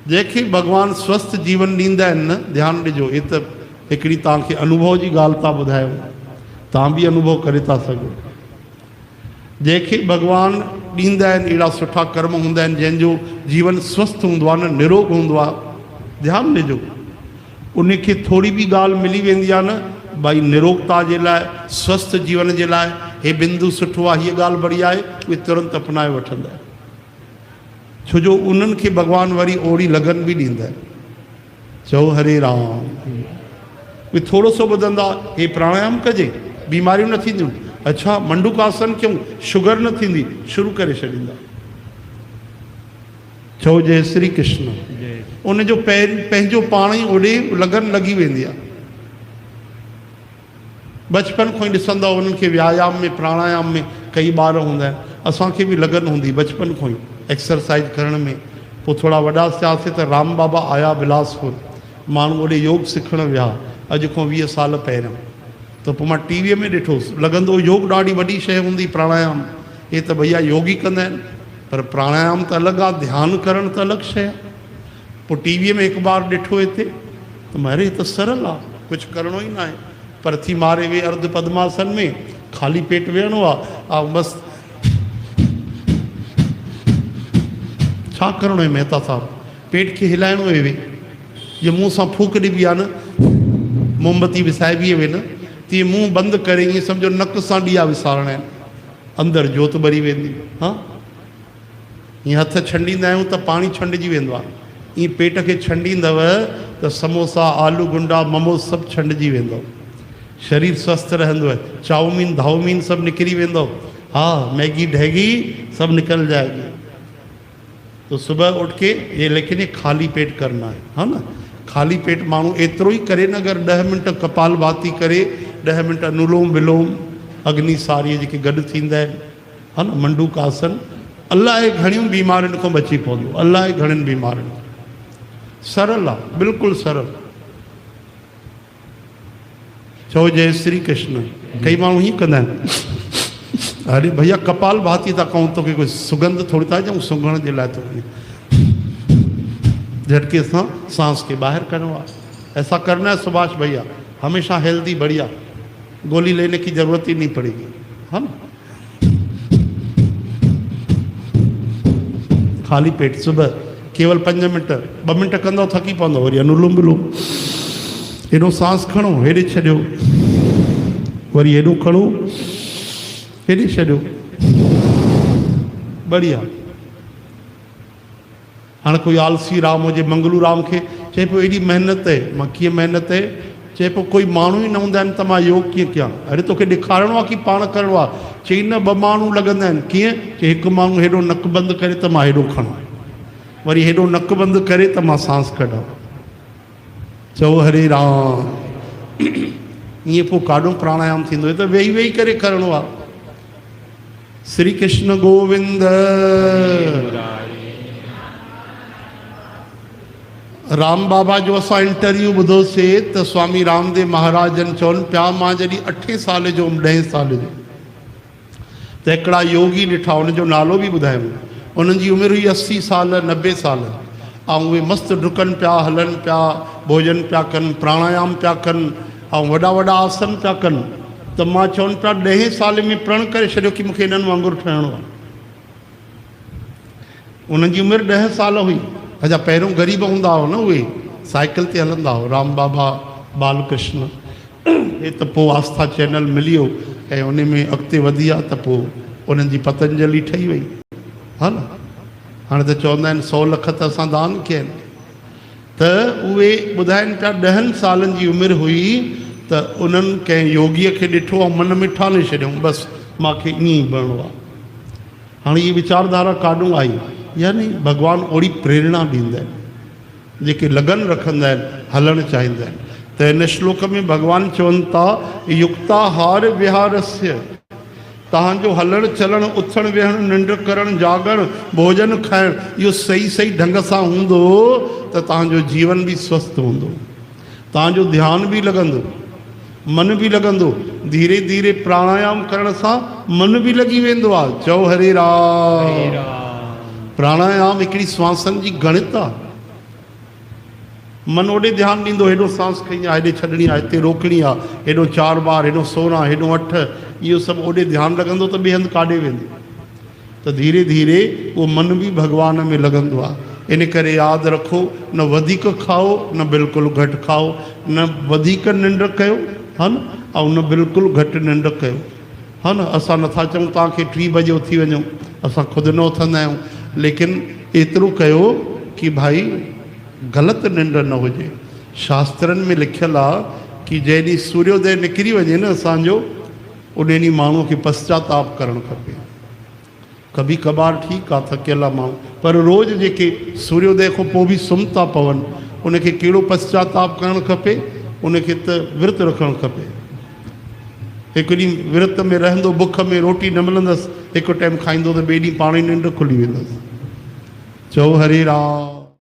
जैसे भगवान स्वस्थ जीवन ॾींदा आहिनि न, ध्यानु ॾिजो, ये तो हिकिड़ी तव्हांखे अनुभव जी ॻाल्हि था ॿुधायूं, तव्हां भी अनुभव करे था सघो। जैसे भगवान ॾींदा आहिनि अहिड़ा सुठा कर्म हूंदा आहिनि जंहिंजो जीवन स्वस्थ हूंदो आहे न, निरोग हूंदो आहे। ध्यानु ॾिजो, उनखे थोड़ी भी ॻाल्हि मिली वेंदी आहे न, भाई निरोगता जे लाइ, स्वस्थ जीवन जे लाइ हे बिंदु सुठो आहे, हीअ ॻाल्हि बढ़िया आहे, उहे तुरंत अपनाए वठंदा आहिनि। छो जो उन्हनि खे भगवान वरी ओड़ी लगन भी ॾींदा आहिनि। चओ हरे राम। उहे थोरो सो ॿुधंदा, हे प्राणायाम कजे, बीमारियूं न थींदियूं। अच्छा मंडूकासन क्यों, शुगर न थींदी, शुरू करे छॾींदा। चओ जय श्री कृष्ण। उनजो पंहिंजो पाण ई ओॾे लगन लॻी वेंदी आहे। बचपन खां ई ॾिसंदा उन्हनि खे व्यायाम में, प्राणायाम में, कई ॿार हूंदा आहिनि, असांखे भी लगन हूंदी बचपन खां ई एक्सरसाइज करण में। पोइ थोड़ा वॾा थियासीं त राम बाबा आया बिलासपुर, माण्हू ओॾे योग सिखण विया, अॼु खां 20 साल पहिरियों। तो पोइ मां टीवीअ में ॾिठोसि, लॻंदो योग ॾाढी वॾी शइ हूंदी प्राणायाम, हे त भैया योग ई कंदा आहिनि, पर प्राणायाम त अलॻि आहे, ध्यानु करणु त अलॻि शइ आहे। पोइ टीवीअ में हिकु बार ॾिठो हिते, त मां अरे त सरल आहे, कुझु करिणो ई न आहे, परथी मारे वे अर्ध पद्मासन में, ख़ाली पेट वेहणो आहे, ऐं बसि छा करिणो आहे मेहता साहब, पेट खे हिलाइणो आहे। वे जीअं मुंहं सां फूक ॾिबी आहे न, मोमबती विसाइबी वे न, तीअं मुंहुं बंदि करे ईअं सम्झो नक सां ॾीआ विसारणा आहिनि, अंदरि जोति ॿरी वेंदी। हा, ईअं हथ छंडींदा आहियूं त पाणी छंडिजी वेंदो आहे, ईअं पेट खे छंडींदव त समोसा, आलू गुंडा, मोमोस सभु छंडिजी वेंदो, शरीर स्वस्थ रहंदो, चाउमीन धाउमीन सभु निकिरी वेंदो। हा, मैगी ढैगी सब निकल जाएगी। तो सुबह उठ के ये, लेकिन ये खाली पेट करना है ना। खाली पेट माण्हू एतिरो ई करे न, अगरि 10 मिनट कपाल भाती करे, 10 मिनट अनुलोम विलोम, अग्नि सारीअ जेके गॾु थींदा आहिनि, हा न, मंडूकासन, अलाए घणियूं बीमारियुनि खां बची पवंदो, अलाए घणियुनि बीमारियुनि। सरल आहे, बिल्कुलु सरल। चओ जय श्री कृष्ण। कई माण्हू हीअं कंदा आहिनि, अरे भैया कपाल भाती था कयूं, तोखे कोई सुगंध थोड़ी था ॾियूं, सुगंध जे लाइ तो झटके सां सांस के बाहर करना है। ऐसा करना है सुभाष भैया, हमेशा हेल्दी बढ़िया, गोली लेने की जरूरत ही नहीं पड़ेगी, है ना। खाली पेट सुबह केवल 5 मिनट, 2 मिनट कंदो थकी पवंदो, वरी अनुलोम विलोम, हेॾो सांस खणो, हेॾे छॾियो, वरी हेॾो खणो, हेॾे छॾियो, बढ़िया। हाँ कोई आलसी राम हुजे, मंगलू राम के चए पियो एॾी महिनत है, मां कीअं महिनत है, चए पियो कोई माण्हू ई न हूंदा आहिनि त मां योग कीअं कयां। अरे तोखे ॾेखारिणो आहे कि पाण करिणो आहे। चई न, 2 माण्हू लॻंदा आहिनि। कीअं? चई हिकु माण्हू हेॾो नक बंदि करे त मां हेॾो खणां, वरी हेॾो नक बंदि करे त मां सांस कढां। चओ हरे राम। ईअं पोइ काॾो प्राणायाम थींदो, हे त वेही वेही करे करिणो आहे। श्री कृष्ण गोविंद। राम बाबा जो असां इंटरव्यू ॿुधोसीं त स्वामी रामदेव महाराजन चवनि पिया, मां जॾहिं 8 साल जो, 10 साल जो, त हिकिड़ा योगी ॾिठा, उनजो नालो बि ॿुधायूं। उन्हनि जी उमिरि हुई 80 साल, 90 साल, ऐं उहे मस्तु डुकनि पिया, हलनि पिया, भोजन पिया कनि, प्राणायाम पिया कनि, ऐं वॾा वॾा आसन पिया कनि। त मां चवनि पिया 10 साल में प्रण करे छॾियो कि मूंखे इन्हनि वांगुरु ठहिणो आहे। उन्हनि जी उमिरि 10 साल हुई। अजा पहिरियों ग़रीब हूंदा हो न, उहे साइकिल ते हलंदा हो, राम बाबा, बालकृष्ण। हे त पोइ आस्था चैनल मिली वियो ऐं उन में अॻिते वधी आहे, त पोइ उन्हनि जी पतंजलि ठही वई, हा न। हाणे त चवंदा आहिनि 100 लख त असां दान कया आहिनि। त उहे ॿुधाइनि पिया 10 सालनि जी उमिरि हुई त उन्हनि कंहिं योगीअ खे ॾिठो ऐं मन में ठाने छॾियऊं, बसि मूंखे ईअं ई बणिणो आहे। हाणे इहा वीचारधारा काॾों आई? यानी भगवान ओड़ी प्रेरणा ॾींदा आहिनि, जेके लगन रखंदा आहिनि, हलणु चाहींदा आहिनि। त हिन श्लोक में भगवान चवनि था, युक्ताहार विहारस्य, तव्हांजो हलणु चलणु, उथणु वेहणु, निंड करणु, जागणु, भोजन खाइणु, इहो सही सही ढंग सां हूंदो त तव्हांजो जीवन बि स्वस्थ हूंदो, तव्हांजो ध्यानु बि लॻंदो, मन बि लॻंदो। धीरे धीरे प्राणायाम करण सां मन बि लॻी वेंदो आहे। चओ हरे राम। प्राणायाम हिकिड़ी श्वासन जी गणित आहे, मन ओॾे ध्यानु ॾींदो, हेॾो सांस खई आहे, हेॾे छॾणी आहे, हिते रोकणी आहे, हेॾो 4 बार, हेॾो 16, हेॾो 8, इहो सभु ओॾे ध्यानु लॻंदो त ॿिए हंधि काॾे वेंदो। त धीरे धीरे उहो मन बि भॻवान में लॻंदो आहे। इन करे यादि रखो, न वधीक खाओ न बिल्कुलु घटि खाओ, न वधीक निंड कयो, हा न, ऐं न बिल्कुलु घटि निंड कयो, हा न। असां नथा चऊं तव्हांखे 3 बजे उथी वञो, असां ख़ुदि न उथंदा आहियूं, लेकिन एतिरो कयो कि भाई ग़लति निंड न हुजे। शास्त्रनि में लिखियलु आहे कि जंहिं ॾींहुं सूर्योदय निकिरी वञे न असांजो, उन ॾींहुं माण्हूअ खे पश्चाताप करणु खपे। कभी कभार ठीकु आहे थकियल आहे माण्हू, पर रोज़ु जेके सूर्योदय खां पोइ बि सुम्ही था पवनि, उनखे कहिड़ो पश्चाताप करणु खपे? उनखे त विर्त रखणु खपे। हिकु ॾींहुं विर्त में रहंदो, बुख में रोटी न मिलंदसि, हिकु टाइम खाईंदो त ॿिए ॾींहुं पाण ई निंड खुली वेंदसि। चओ हरे राम।